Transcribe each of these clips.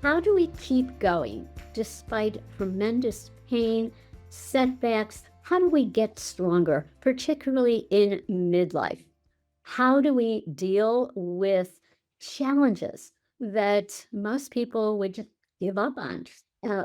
How do we keep going despite tremendous pain, setbacks? How do we get stronger, particularly in midlife? How do we deal with challenges that most people would just give up on?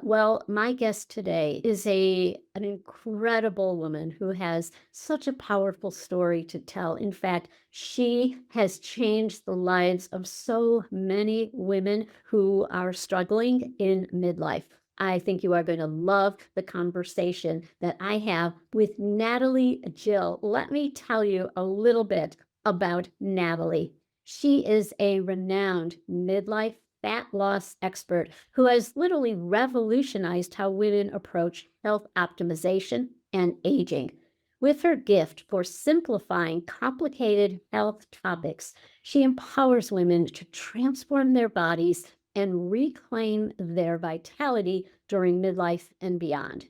Well, my guest today is an incredible woman who has such a powerful story to tell. In fact, she has changed the lives of so many women who are struggling in midlife. I think you are going to love the conversation that I have with Natalie Jill. Let me tell you a little bit about Natalie. She is a renowned midlife fat loss expert who has literally revolutionized how women approach health optimization and aging. With her gift for simplifying complicated health topics, she empowers women to transform their bodies and reclaim their vitality during midlife and beyond.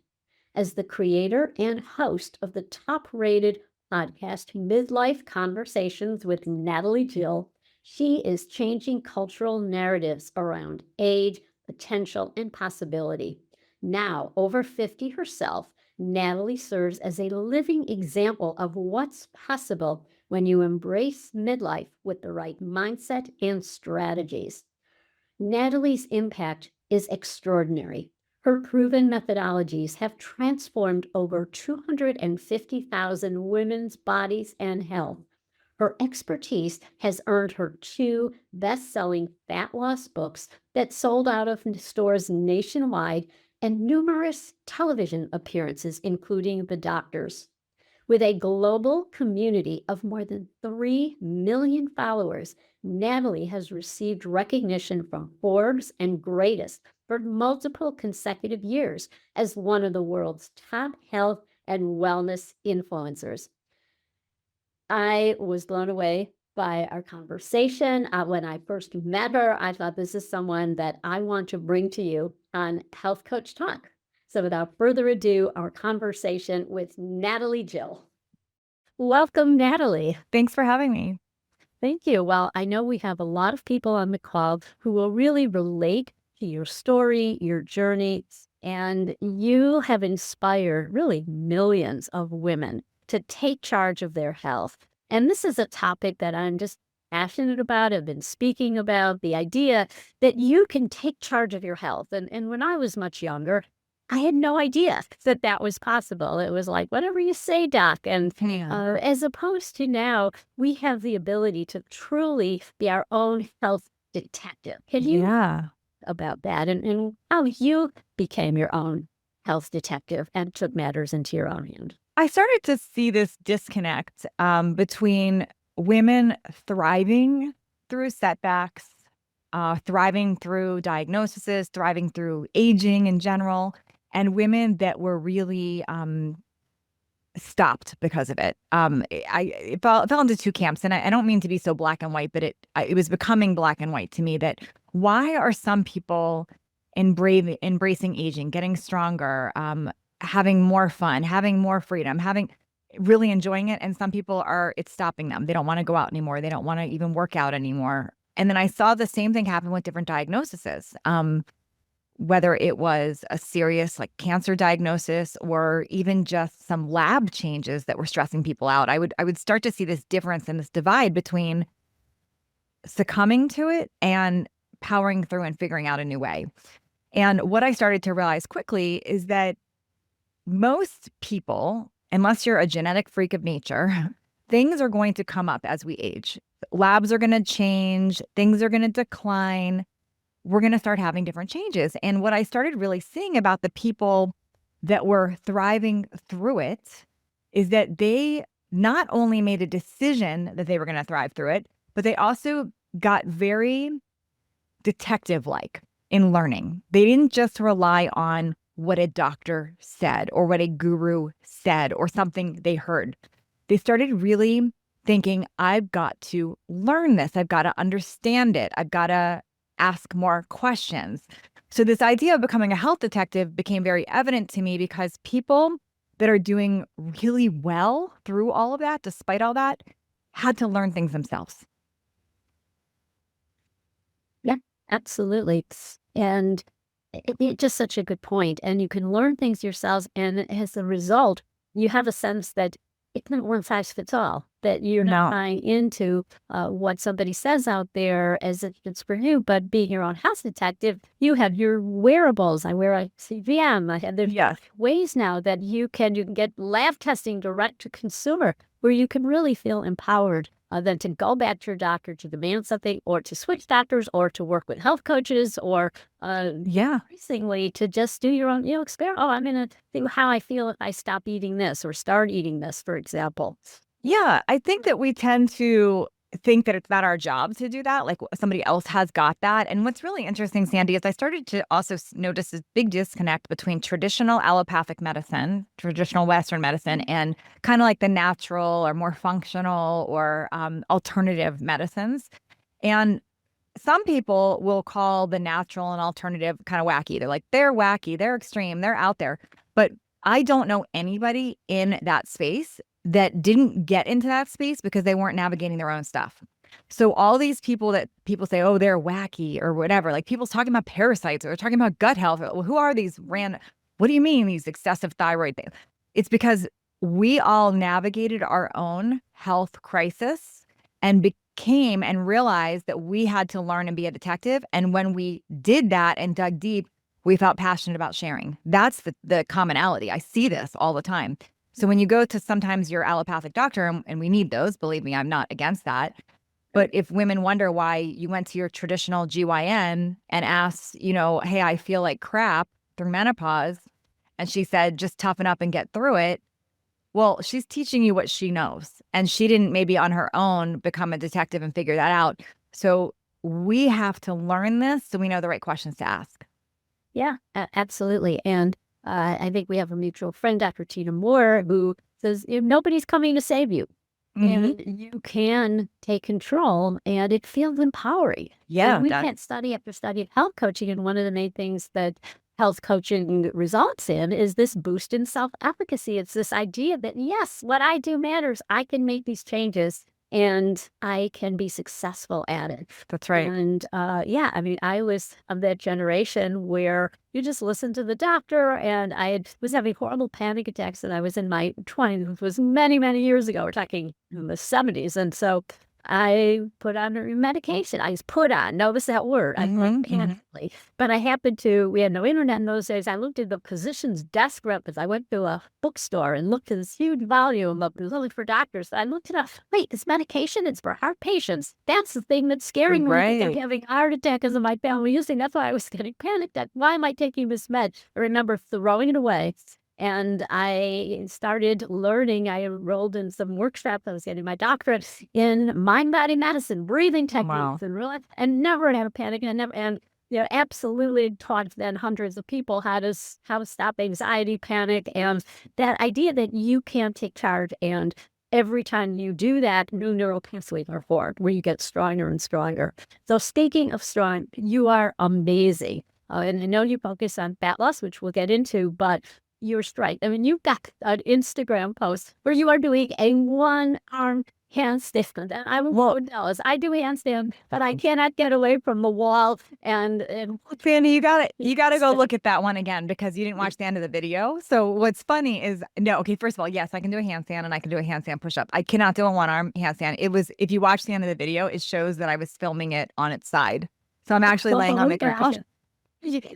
As the creator and host of the top rated podcast, Midlife Conversations with Natalie Jill, she is changing cultural narratives around age, potential, and possibility. Now, over 50 herself, Natalie serves as a living example of what's possible when you embrace midlife with the right mindset and strategies. Natalie's impact is extraordinary. Her proven methodologies have transformed over 250,000 women's bodies and health. Her expertise has earned her two best-selling fat loss books that sold out of stores nationwide and numerous television appearances, including The Doctors. With a global community of more than 3 million followers, Natalie has received recognition from Forbes and Greatest for multiple consecutive years as one of the world's top health and wellness influencers. I was blown away by our conversation. When I first met her, I thought this is someone that I want to bring to you on Health Coach Talk. So without further ado, our conversation with Natalie Jill. Welcome, Natalie. Thanks for having me. Thank you. Well, I know we have a lot of people on the call who will really relate to your story, your journey, and you have inspired really millions of women to take charge of their health. And this is a topic that I'm just passionate about, have been speaking about, the idea that you can take charge of your health. And when I was much younger, I had no idea that that was possible. It was like, whatever you say, doc. And as opposed to now, we have the ability to truly be our own health detective. Can you about that and how you became your own health detective and took matters into your own hand? I started to see this disconnect between women thriving through setbacks, thriving through diagnoses, thriving through aging in general, and women that were really stopped because of it. It fell into two camps, and I don't mean to be so black and white, but it was becoming black and white to me that why are some people embracing aging, getting stronger, having more fun, having more freedom, really enjoying it, and some people it's stopping them. They don't want to go out anymore. They don't want to even work out anymore. And then I saw the same thing happen with different diagnoses. Whether it was a serious like cancer diagnosis or even just some lab changes that were stressing people out, I would start to see this difference and this divide between succumbing to it and powering through and figuring out a new way. And what I started to realize quickly is that most people, unless you're a genetic freak of nature, things are going to come up as we age. Labs are going to change, things are going to decline. We're going to start having different changes. And what I started really seeing about the people that were thriving through it is that they not only made a decision that they were going to thrive through it, but they also got very detective-like in learning. They didn't just rely on what a doctor said or what a guru said or something they heard. They started really thinking, I've got to learn this. I've got to understand it. I've got to ask more questions. So this idea of becoming a health detective became very evident to me because people that are doing really well through all of that, despite all that, had to learn things themselves. Yeah, absolutely. And it's just such a good point. And you can learn things yourselves. And as a result, you have a sense that it's not one size fits all, that you're not No. buying into what somebody says out there as if it's for you, but being your own house detective, you have your wearables. I wear a CVM. There's Yes. ways now that you can get lab testing direct to consumer, where you can really feel empowered than to go back to your doctor to demand something, or to switch doctors, or to work with health coaches, or Yeah. increasingly to just do your own, experiment. Oh, I'm going to think how I feel if I stop eating this or start eating this, for example. Yeah. I think that we tend to think that it's not our job to do that. Like somebody else has got that. And what's really interesting, Sandy, is I started to also notice this big disconnect between traditional allopathic medicine, traditional Western medicine, and kind of like the natural or more functional or alternative medicines. And some people will call the natural and alternative kind of wacky. They're wacky, they're extreme, they're out there. But I don't know anybody in that space that didn't get into that space because they weren't navigating their own stuff. So all these people that people say, oh, they're wacky or whatever, like people's talking about parasites or they're talking about gut health. Well, who are these random? What do you mean these excessive thyroid things? It's because we all navigated our own health crisis and became and realized that we had to learn and be a detective. And when we did that and dug deep, we felt passionate about sharing. That's the commonality. I see this all the time. So when you go to sometimes your allopathic doctor, and we need those, believe me, I'm not against that. But if women wonder why you went to your traditional GYN and asked, hey, I feel like crap through menopause, and she said, just toughen up and get through it. Well, she's teaching you what she knows, and she didn't maybe on her own become a detective and figure that out. So we have to learn this so we know the right questions to ask. Yeah, absolutely. And I think we have a mutual friend, Dr. Tina Moore, who says nobody's coming to save you. And you can take control, and it feels empowering. Yeah, And we can't study after study of health coaching. And one of the main things that health coaching results in is this boost in self-efficacy. It's this idea that, yes, what I do matters. I can make these changes and I can be successful at it. That's right. And yeah, I mean, I was of that generation where you just listen to the doctor, and was having horrible panic attacks, and I was in my 20s, which was many, many years ago. We're talking in the 70s. And so I put on a medication. I just put on, notice that word. I put panically. But I happened to, we had no internet in those days. I looked at the physician's desk records. I went to a bookstore and looked at this huge volume of, it was only for doctors. I looked it up. Wait, this medication, it's for heart patients. That's the thing that's scaring me. I'm having a heart attack because of my family using. That's why I was getting panicked at. Why am I taking this med? I remember throwing it away. And I started learning. I enrolled in some workshops. I was getting my doctorate in mind-body medicine, breathing techniques, and never had a panic. And absolutely taught then hundreds of people how to stop anxiety, panic, and that idea that you can take charge. And every time you do that, new neural pathways are formed where you get stronger and stronger. So speaking of strong, you are amazing. And I know you focus on fat loss, which we'll get into, but you're right. I mean, you've got an Instagram post where you are doing a one-arm handstand. And I will know I do handstand, but I cannot get away from the wall. And Sandy, you gotta go look at that one again because you didn't watch the end of the video. So what's funny is okay, first of all, yes, I can do a handstand and I can do a handstand push-up. I cannot do a one-arm handstand. It was, if you watch the end of the video, it shows that I was filming it on its side. So I'm actually laying on the ground.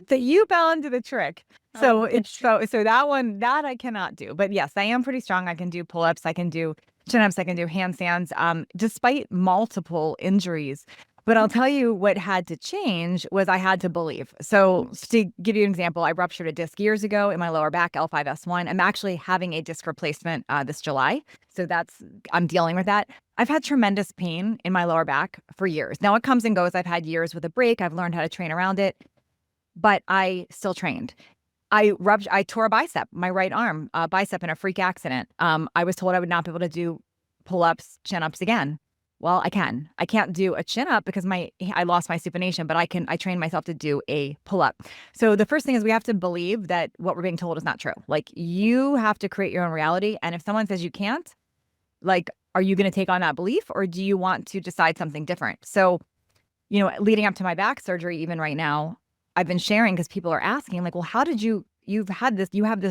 So you fell into the trick. So it's so that one that I cannot do. But yes, I am pretty strong. I can do pull-ups, I can do chin-ups, I can do handstands, despite multiple injuries. But I'll tell you what had to change was I had to believe. So to give you an example, I ruptured a disc years ago in my lower back, L5S1. I'm actually having a disc replacement this July. So I'm dealing with that. I've had tremendous pain in my lower back for years. Now it comes and goes. I've had years with a break. I've learned how to train around it. But I still trained. I tore a bicep, my right arm, bicep in a freak accident. I was told I would not be able to do pull-ups, chin-ups again. Well, I can. I can't do a chin-up because I lost my supination, but I trained myself to do a pull-up. So the first thing is we have to believe that what we're being told is not true. Like, you have to create your own reality. And if someone says you can't, like, are you going to take on that belief, or do you want to decide something different? So, leading up to my back surgery, even right now, I've been sharing because people are asking like, well, how did you have this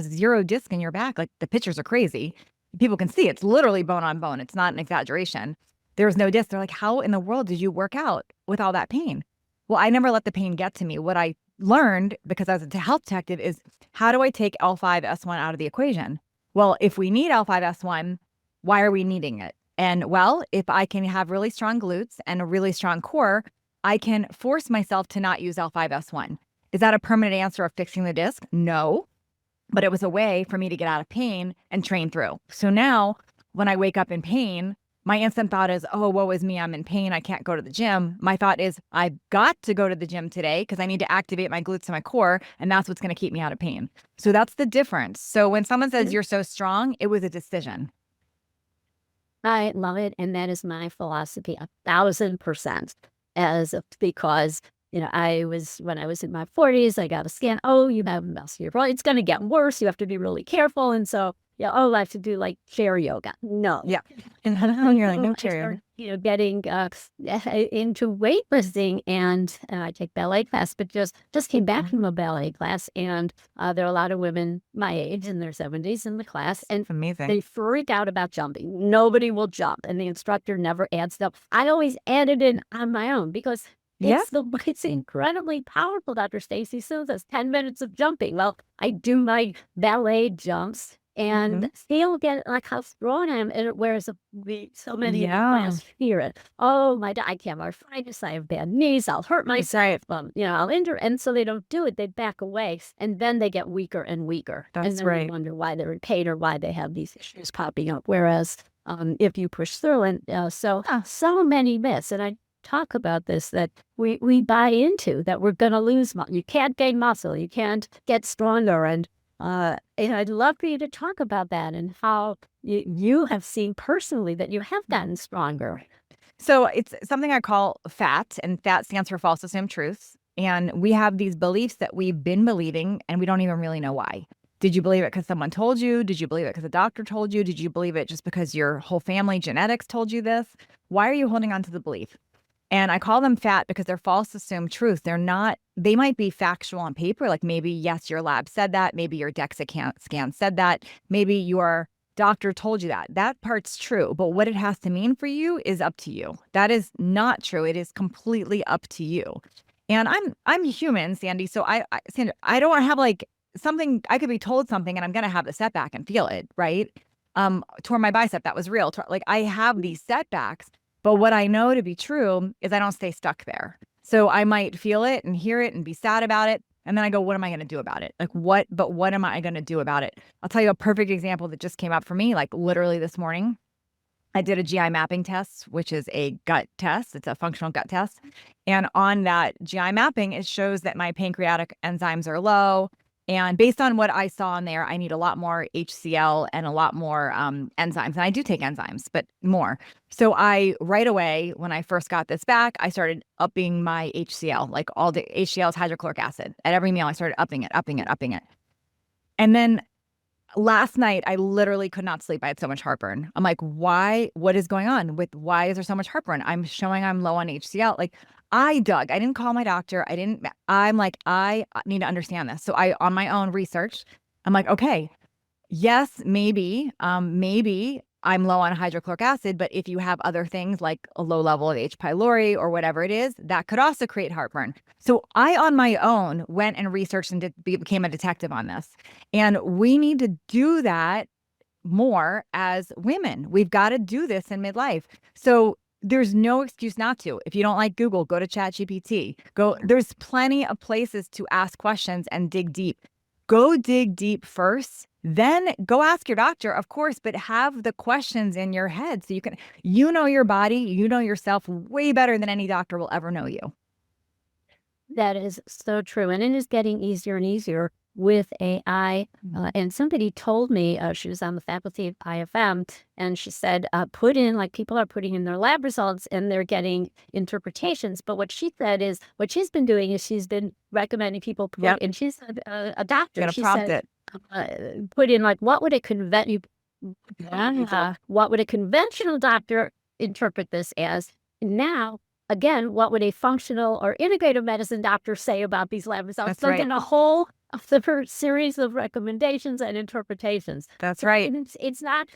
0 disc in your back? Like the pictures are crazy. People can see it's literally bone on bone. It's not an exaggeration. There's no disc. They're like, how in the world did you work out with all that pain? Well, I never let the pain get to me. What I learned, because I was a health detective, is how do I take L5-S1 out of the equation? Well, if we need L5-S1, why are we needing it? And well, if I can have really strong glutes and a really strong core, I can force myself to not use L5-S1. Is that a permanent answer of fixing the disc? No, but it was a way for me to get out of pain and train through. So now when I wake up in pain, my instant thought is, oh, woe is me, I'm in pain, I can't go to the gym. My thought is, I've got to go to the gym today because I need to activate my glutes and my core, and that's what's going to keep me out of pain. So that's the difference. So when someone says you're so strong, it was a decision. I love it. And that is my philosophy 1,000%. Because, when I was in my 40s, I got a scan. Oh, you have osteoporosis. It's going to get worse. You have to be really careful. And so, I have to do like chair yoga. No. Yeah. And you're like, no I chair. started, getting into weightlifting, and I take ballet class, but just came back from a ballet class, and there are a lot of women my age in their 70s in the class, and Amazing. they freak out about jumping. Nobody will jump, and the instructor never adds up. I always added in on my own because it's incredibly powerful. Dr. Stacy says 10 minutes of jumping. Well, I do my ballet jumps and still get like how strong I am. And whereas so many in the class fear it. Oh, I can't have arthritis. I have bad knees. I'll hurt myself. I'll injure. And so they don't do it. They back away, and then they get weaker and weaker. And then we wonder why they're in pain or why they have these issues popping up. Whereas if you push through, and so many myths, and I talk about this, that we buy into, that we're going to lose muscle. You can't gain muscle. You can't get stronger. And I'd love for you to talk about that and how you have seen personally that you have gotten stronger. So it's something I call F.A.T, and F.A.T stands for false assumed truths. And we have these beliefs that we've been believing, and we don't even really know why. Did you believe it because someone told you? Did you believe it because a doctor told you? Did you believe it just because your whole family genetics told you this? Why are you holding on to the belief? And I call them F.A.T because they're false assumed truths. They might be factual on paper, like maybe, yes, your lab said that. Maybe your DEXA scan said that. Maybe your doctor told you that. That part's true. But what it has to mean for you is up to you. That is not true. It is completely up to you. And I'm human, Sandi. So Sandra, I don't have like something, I could be told something and I'm going to have the setback and feel it, right? Tore my bicep. That was real. Like I have these setbacks. But what I know to be true is I don't stay stuck there. So I might feel it and hear it and be sad about it. And then I go, what am I going to do about it? What am I going to do about it? I'll tell you a perfect example that just came up for me, like literally this morning. I did a GI mapping test, which is a gut test. It's a functional gut test. And on that GI mapping, it shows that my pancreatic enzymes are low. And based on what I saw in there, I need a lot more HCl and a lot more enzymes. And I do take enzymes, but more. So right away, when I first got this back, I started upping my HCl, like all the HCl is hydrochloric acid. At every meal, I started upping it. And then last night, I literally could not sleep. I had so much heartburn. I'm like, why? What is going on why is there so much heartburn? I'm showing I'm low on HCl. Like I didn't call my doctor. I'm like, I need to understand this. So on my own research, I'm like, okay, yes, maybe I'm low on hydrochloric acid, but if you have other things like a low level of H. pylori or whatever it is, that could also create heartburn. So I, on my own, went and researched and became a detective on this. And we need to do that more as women. We've got to do this in midlife. So there's no excuse not to. If you don't like Google, go to ChatGPT. There's plenty of places to ask questions and dig deep. Go dig deep first, then go ask your doctor, of course, but have the questions in your head so you know your body, you know yourself way better than any doctor will ever know you. That is so true. And it is getting easier and easier with AI. And somebody told me, she was on the faculty of IFM, and she said, people are putting in their lab results and they're getting interpretations. But what she said is, what she's been doing is she's been recommending people put, and she's a doctor. She said, put in like, what would a conventional doctor interpret this as? Now, again, what would a functional or integrative medicine doctor say about these lab results? That's They'll right. get a whole series of recommendations and interpretations. That's right. And it's not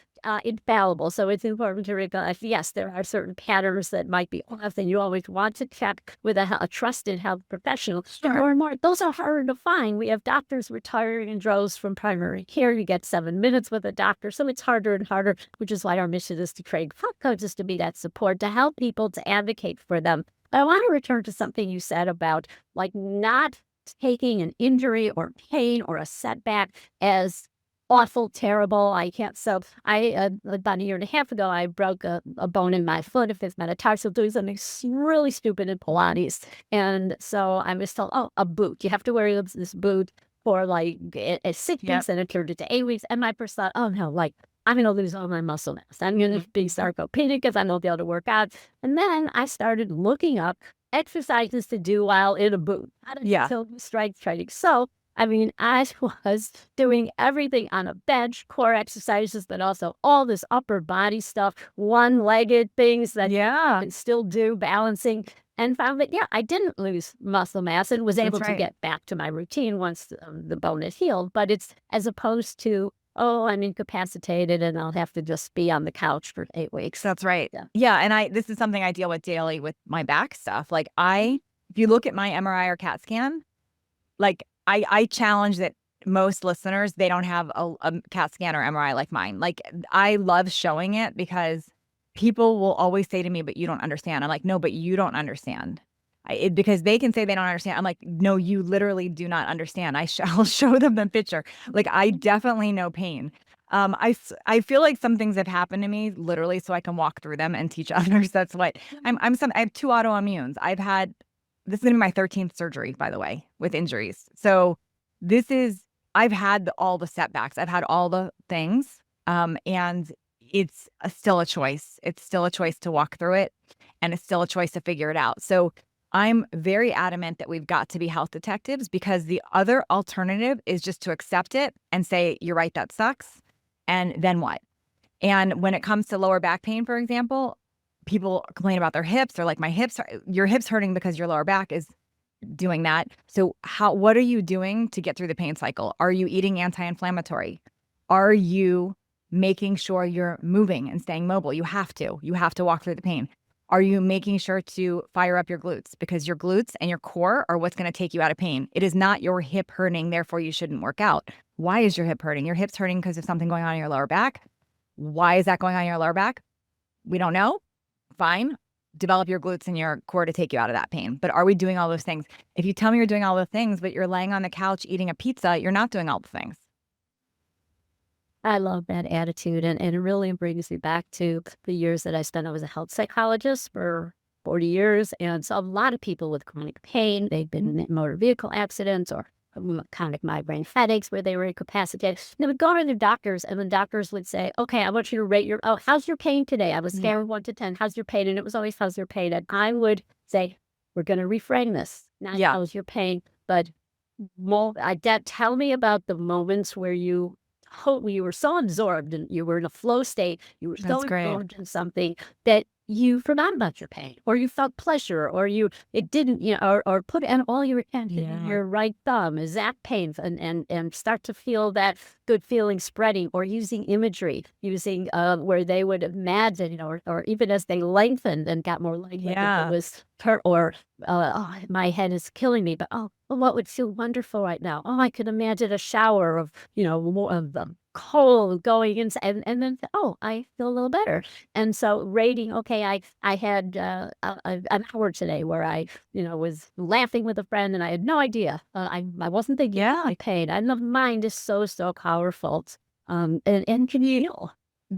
infallible. So it's important to realize, yes, there are certain patterns that might be off, and you always want to check with a trusted health professional. But more and more, those are harder to find. We have doctors retiring in droves from primary care. You get 7 minutes with a doctor. So it's harder and harder, which is why our mission is to create coaches to be that support, to help people, to advocate for them. But I want to return to something you said about like not taking an injury or pain or a setback as awful, terrible. I can't. So I, about a year and a half ago, I broke a bone in my foot, a fifth metatarsal, doing something really stupid in Pilates. And so I was told, oh, a boot. You have to wear this boot for like 6 weeks, and it turned into 8 weeks. And my first thought, oh no, like I'm going to lose all my muscle mass. I'm going to be sarcopenic because I won't be able to work out. And then I started looking up exercises to do while in a boot. How to do strength training. So I mean, I was doing everything on a bench, core exercises, but also all this upper body stuff, one-legged things that you can still do, balancing, and found that, I didn't lose muscle mass and was able to get back to my routine once the bone is healed. But it's as opposed to, oh, I'm incapacitated and I'll have to just be on the couch for 8 weeks. That's right. Yeah. And this is something I deal with daily with my back stuff. Like if you look at my MRI or CAT scan, like I challenge that most listeners, they don't have a CAT scan or MRI like mine. Like I love showing it because people will always say to me, but you don't understand. I'm like, no, but you don't understand. Because they can say they don't understand. I'm like, no, you literally do not understand. I'll show them the picture. Like I definitely know pain. I feel like some things have happened to me literally so I can walk through them and teach others. That's what I have 2 autoimmunes. This is going to be my 13th surgery, by the way, with injuries. So I've had all the setbacks. I've had all the things. And it's still a choice. It's still a choice to walk through it. And it's still a choice to figure it out. So I'm very adamant that we've got to be health detectives, because the other alternative is just to accept it and say, you're right, that sucks. And then what? And when it comes to lower back pain, for example, people complain about their hips. They're like, your hips hurting because your lower back is doing that. So what are you doing to get through the pain cycle? Are you eating anti-inflammatory? Are you making sure you're moving and staying mobile? You have to walk through the pain. Are you making sure to fire up your glutes? Because your glutes and your core are what's going to take you out of pain. It is not your hip hurting, therefore you shouldn't work out. Why is your hip hurting? Your hip's hurting because of something going on in your lower back. Why is that going on in your lower back? We don't know. Fine. Develop your glutes and your core to take you out of that pain. But are we doing all those things? If you tell me you're doing all the things, but you're laying on the couch eating a pizza, you're not doing all the things. I love that attitude. And it really brings me back to the years that I spent. I was a health psychologist for 40 years. And so a lot of people with chronic pain, they've been in motor vehicle accidents or chronic migraine headaches where they were incapacitated. They would go to the doctors, and the doctors would say, okay, I want you to rate how's your pain today? I was scale of 1 to 10. How's your pain? And it was always, how's your pain? And I would say, we're going to reframe this. Not how's your pain, but tell me about the moments where you were so absorbed and you were in a flow state. You were so absorbed in something that you forgot about your pain, or you felt pleasure, or it didn't, or put in all your attention in your right thumb. Is that pain? And start to feel that good feeling spreading, or using imagery, where they would imagine, or even as they lengthened and got more lengthened, it was my head is killing me, but what would feel wonderful right now? Oh, I could imagine a shower of, more of the cold going inside, and then, I feel a little better. And so rating, okay, I had an hour today where I, was laughing with a friend and I had no idea. I wasn't thinking my pain. And the mind is so powerful, and can heal.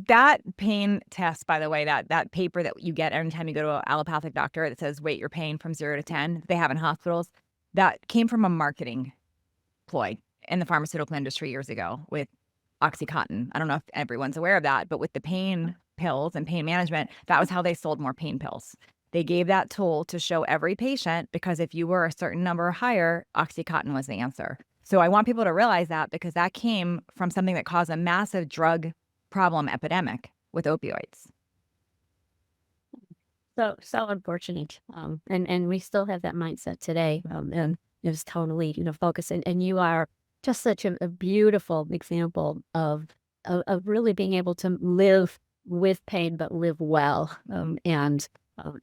That pain test, by the way, that paper that you get every time you go to an allopathic doctor that says rate your pain from 0 to 10, they have in hospitals, that came from a marketing ploy in the pharmaceutical industry years ago with OxyContin. I don't know if everyone's aware of that, but with the pain pills and pain management, that was how they sold more pain pills. They gave that tool to show every patient, because if you were a certain number higher, OxyContin was the answer. So I want people to realize that, because that came from something that caused a massive drug problem epidemic with opioids. so unfortunate. And we still have that mindset today. And it was totally, focused. And you are just such a beautiful example of really being able to live with pain, but live well. And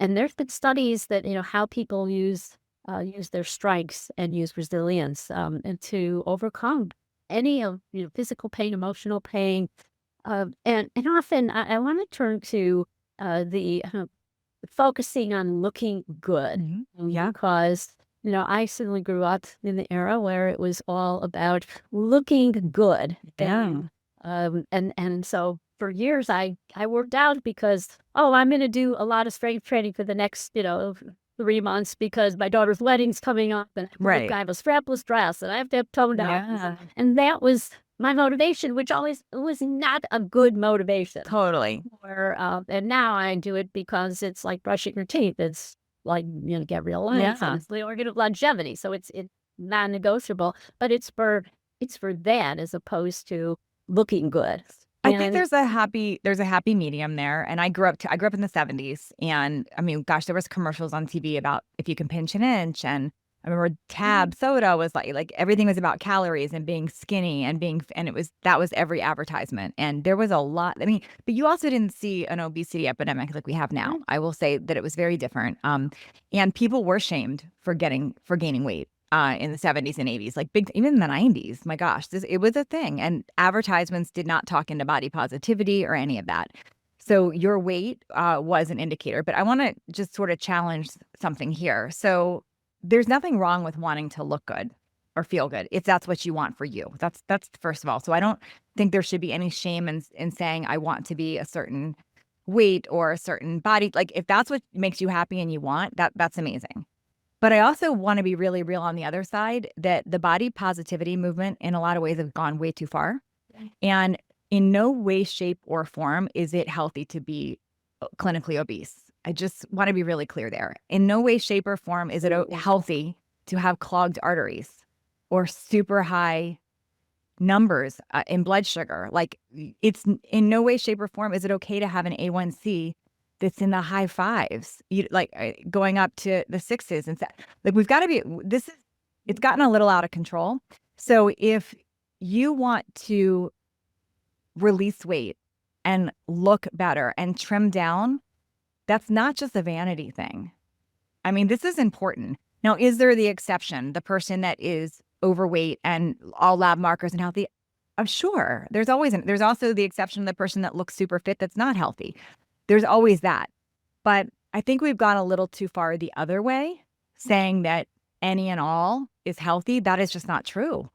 there's been studies that, how people use their strengths and use resilience and to overcome any of, physical pain, emotional pain. And often I want to turn to the focusing on looking good. Yeah. Because, I certainly grew up in the era where it was all about looking good. Yeah. And so for years I worked out because, oh, I'm going to do a lot of strength training for the next, 3 months because my daughter's wedding's coming up and Right. I have a strapless dress and I have to have toned down. Yeah. And that was my motivation, which always was not a good motivation. Totally. And now I do it because it's like brushing your teeth. It's like, get real life. Yeah. And it's the organ of longevity. So it's non-negotiable, but it's for that as opposed to looking good. I think there's a happy medium there. And I grew up in the 70s. And I mean, gosh, there was commercials on TV about if you can pinch an inch. And I remember Tab soda was like everything was about calories and being skinny and that was every advertisement. And there was a lot. I mean, but you also didn't see an obesity epidemic like we have now. I will say that it was very different. And people were shamed for gaining weight. In the 70s and 80s, like even in the 90s, my gosh, it was a thing. And advertisements did not talk into body positivity or any of that. So your weight was an indicator. But I want to just sort of challenge something here. So there's nothing wrong with wanting to look good or feel good if that's what you want for you. That's first of all. So I don't think there should be any shame in saying I want to be a certain weight or a certain body. Like if that's what makes you happy and you want, that's amazing. But I also want to be really real on the other side that the body positivity movement in a lot of ways have gone way too far. And in no way, shape, or form is it healthy to be clinically obese. I just want to be really clear there. In no way, shape, or form is it healthy to have clogged arteries or super high numbers in blood sugar. Like it's in no way, shape, or form is it okay to have an A1C that's in the high fives, going up to the sixes. And like we've got to be, it's gotten a little out of control. So if you want to release weight and look better and trim down, that's not just a vanity thing. I mean, this is important. Now, is there the exception, the person that is overweight and all lab markers and healthy? I'm sure there's also the exception, the person that looks super fit that's not healthy. There's always that. But I think we've gone a little too far the other way, saying that any and all is healthy. That is just not true.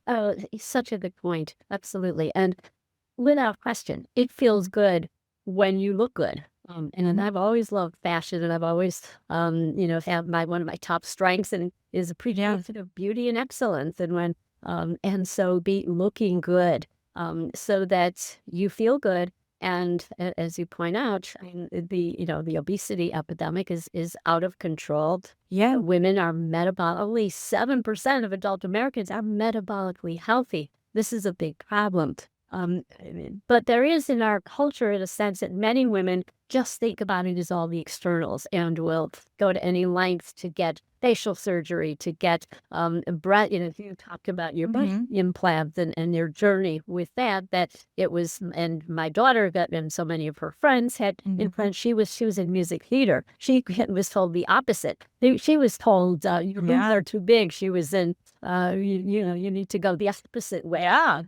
Oh, such a good point. Absolutely. And without question, it feels good when you look good. And I've always loved fashion, and I've always, have one of my top strengths and is appreciation of beauty and excellence. And so be looking good, so that you feel good. And as you point out, I mean, the obesity epidemic is out of control. Yeah. Women are metabolically, 7% of adult Americans are metabolically healthy. This is a big problem. But there is in our culture, in a sense, that many women just think about it as all the externals and will go to any lengths to get facial surgery, to get breast. You talked about your breast implants and your journey with that it was, and my daughter got, and so many of her friends had implants. She was in music theater. She was told the opposite. She was told your boobs are too big. She was in, you need to go the opposite way. Yeah.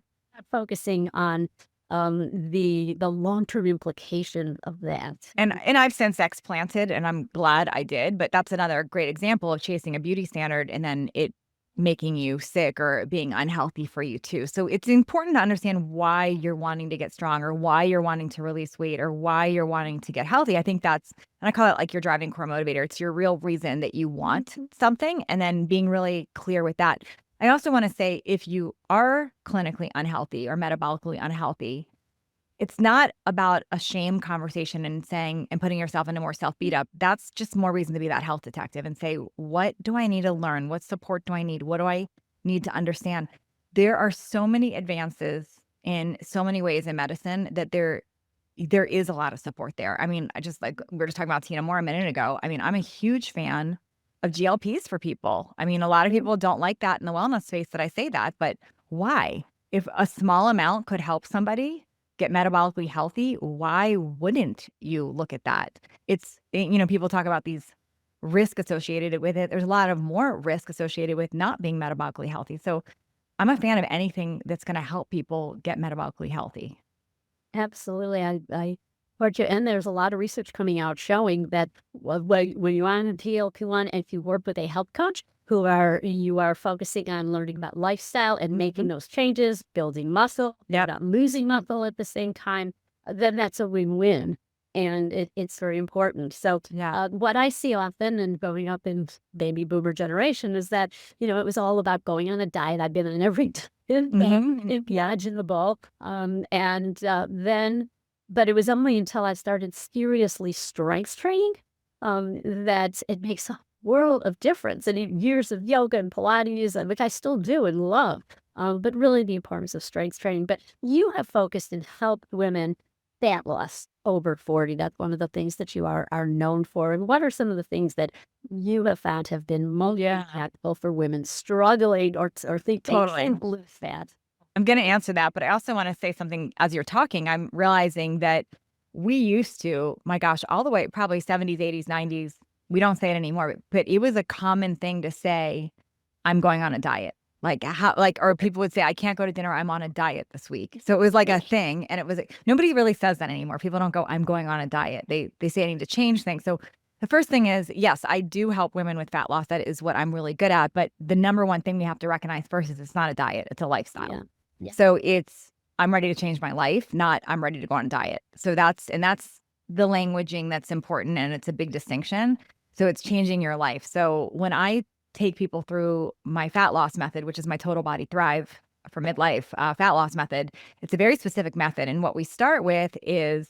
Focusing on the long-term implication of that. And I've since explanted, and I'm glad I did, but that's another great example of chasing a beauty standard and then it making you sick or being unhealthy for you too. So it's important to understand why you're wanting to get strong or why you're wanting to release weight or why you're wanting to get healthy. I think and I call it like your driving core motivator. It's your real reason that you want something, and then being really clear with that. I also want to say, if you are clinically unhealthy or metabolically unhealthy, it's not about a shame conversation and putting yourself into more self-beat up. That's just more reason to be that health detective and say, what do I need to learn? What support do I need? What do I need to understand? There are so many advances in so many ways in medicine that there is a lot of support there. I mean, I just like we were just talking about Tina Moore a minute ago. I mean, I'm a huge fan of GLPs for people. I mean, a lot of people don't like that in the wellness space that I say that, but why? If a small amount could help somebody get metabolically healthy, why wouldn't you look at that? People talk about these risk associated with it. There's a lot of more risk associated with not being metabolically healthy. So I'm a fan of anything that's going to help people get metabolically healthy. Absolutely. I support you. And there's a lot of research coming out showing that when you're on a GLP-1, if you work with a health coach you are focusing on learning about lifestyle and making those changes, building muscle, not losing muscle at the same time, then that's a win-win. And it's very important. So what I see often and growing up in baby boomer generation is that, it was all about going on a diet. I've been on every imaginable. But it was only until I started seriously strength training that it makes a world of difference. And years of yoga and Pilates, which I still do and love, but really the importance of strength training. But you have focused and helped women fat loss over 40. That's one of the things that you are known for. And what are some of the things that you have found have been most impactful for women struggling or think they can't lose fat? I'm going to answer that, but I also want to say something as you're talking. I'm realizing that we used to, my gosh, all the way probably 70s, 80s, 90s. We don't say it anymore, but it was a common thing to say, I'm going on a diet. Or people would say, I can't go to dinner. I'm on a diet this week. So it was like a thing. And it was, nobody really says that anymore. People don't go, I'm going on a diet. They say I need to change things. So the first thing is, yes, I do help women with fat loss. That is what I'm really good at. But the number one thing we have to recognize first is it's not a diet. It's a lifestyle. Yeah. So I'm ready to change my life, not I'm ready to go on a diet. So that's the languaging that's important. And it's a big distinction. So it's changing your life. So when I take people through my fat loss method, which is my Total Body Thrive for midlife fat loss method, it's a very specific method. And what we start with is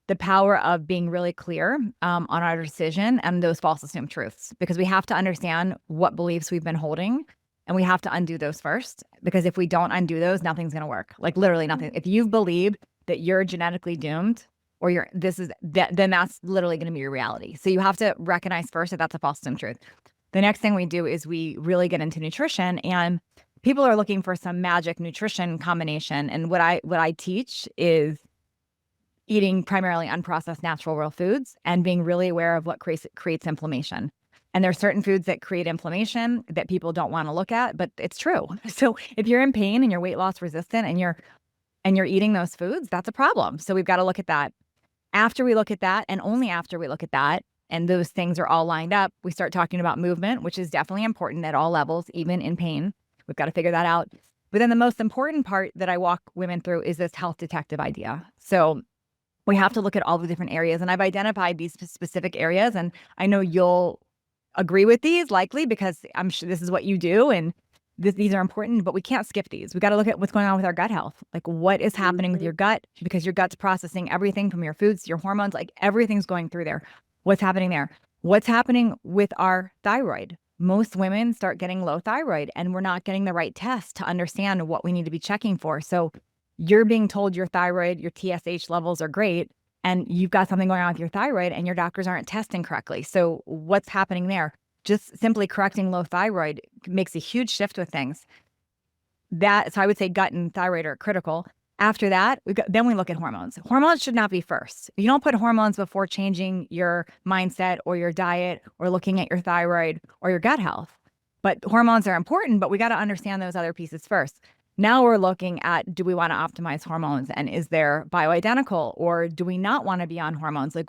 the power of being really clear on our decision and those false assumed truths, because we have to understand what beliefs we've been holding and we have to undo those first, because if we don't undo those, nothing's going to work. Like literally nothing. If you've believed that you're genetically doomed or then that's literally going to be your reality. So you have to recognize first that that's a false assumed truth. The next thing we do is we really get into nutrition, and people are looking for some magic nutrition combination. And what I teach is eating primarily unprocessed natural real foods and being really aware of what creates inflammation. And there are certain foods that create inflammation that people don't want to look at, but it's true. So if you're in pain and you're weight loss resistant and you're eating those foods, that's a problem. So we've got to look at that. After we look at that, and only after we look at that, and those things are all lined up, we start talking about movement, which is definitely important at all levels, even in pain. We've got to figure that out. But then the most important part that I walk women through is this health detective idea. So we have to look at all the different areas. And I've identified these specific areas. And I know you'll agree with these likely because I'm sure this is what you do. And these are important, but we can't skip these. We got to look at what's going on with our gut health. Like what is happening with your gut, because your gut's processing everything from your foods, your hormones, like everything's going through there. What's happening there? What's happening with our thyroid? Most women start getting low thyroid and we're not getting the right test to understand what we need to be checking for. So you're being told your thyroid, your TSH levels are great, and you've got something going on with your thyroid and your doctors aren't testing correctly. So what's happening there? Just simply correcting low thyroid makes a huge shift with things. So I would say gut and thyroid are critical. After that, then we look at hormones. Hormones should not be first. You don't put hormones before changing your mindset or your diet or looking at your thyroid or your gut health. But hormones are important, but we got to understand those other pieces first. Now we're looking at, do we want to optimize hormones, and is there bioidentical, or do we not want to be on hormones? Like,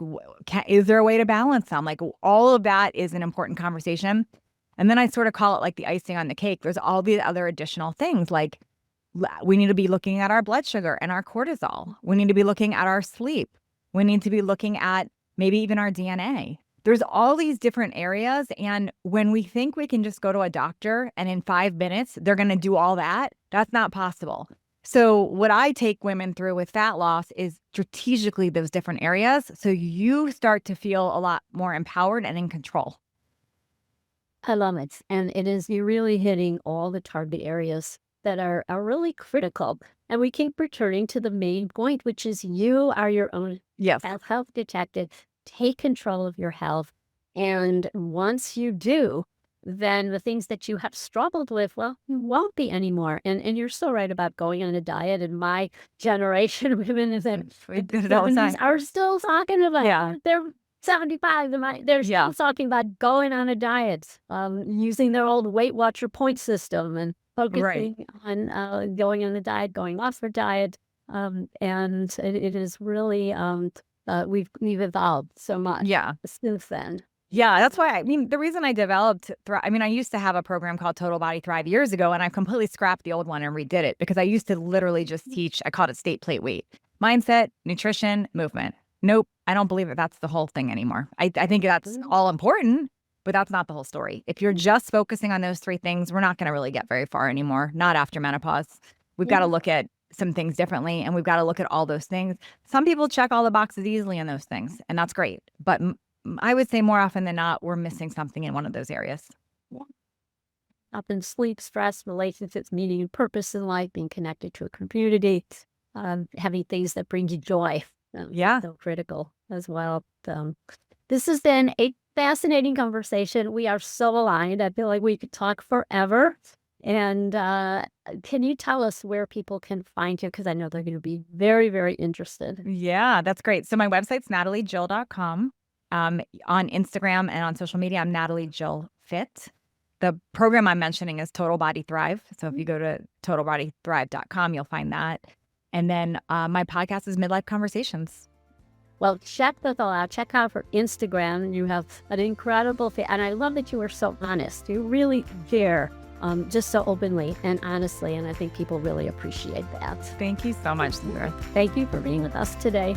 is there a way to balance them? Like all of that is an important conversation. And then I sort of call it like the icing on the cake. There's all these other additional things, like we need to be looking at our blood sugar and our cortisol. We need to be looking at our sleep. We need to be looking at maybe even our DNA. There's all these different areas. And when we think we can just go to a doctor and in 5 minutes, they're going to do all that, that's not possible. So what I take women through with fat loss is strategically those different areas. So you start to feel a lot more empowered and in control. I love it. And you're really hitting all the target areas that are really critical. And we keep returning to the main point, which is you are your own Yes. health detective. Take control of your health. And once you do, then the things that you have struggled with, well, you won't be anymore. And you're so right about going on a diet. And my generation, women that We did it all the time. are still talking about Yeah. they're 75, they're Yeah. still talking about going on a diet, using their old Weight Watcher point system and focusing on going on a diet, going off their diet. And it is really, we've evolved so much Yeah. since then. Yeah, that's why I mean, the reason I developed I mean, I used to have a program called Total Body Thrive years ago, and I completely scrapped the old one and redid it because I used to literally just teach, I called it state plate weight, mindset, nutrition, movement. Nope, I don't believe that that's the whole thing anymore. I think that's all important, but that's not the whole story. If you're just focusing on those three things, we're not going to really get very far anymore, not after menopause. We've got to look at some things differently, and we've got to look at all those things. Some people check all the boxes easily in those things, and that's great. But I would say more often than not, we're missing something in one of those areas. Up in sleep, stress, relationships, meaning and purpose in life, being connected to a community, having things that bring you joy. So critical as well. This has been a fascinating conversation. We are so aligned. I feel like we could talk forever. And can you tell us where people can find you? Because I know they're going to be very, very interested. Yeah, that's great. So my website's nataliejill.com. On Instagram and on social media, I'm Natalie Jill Fit. The program I'm mentioning is Total Body Thrive. So if you go to totalbodythrive.com, you'll find that. And then my podcast is Midlife Conversations. Well, check that all out. Check out her Instagram. You have an incredible and I love that you are so honest. You really share just so openly and honestly. And I think people really appreciate that. Thank you so much, Sarah. Thank you for being with us today.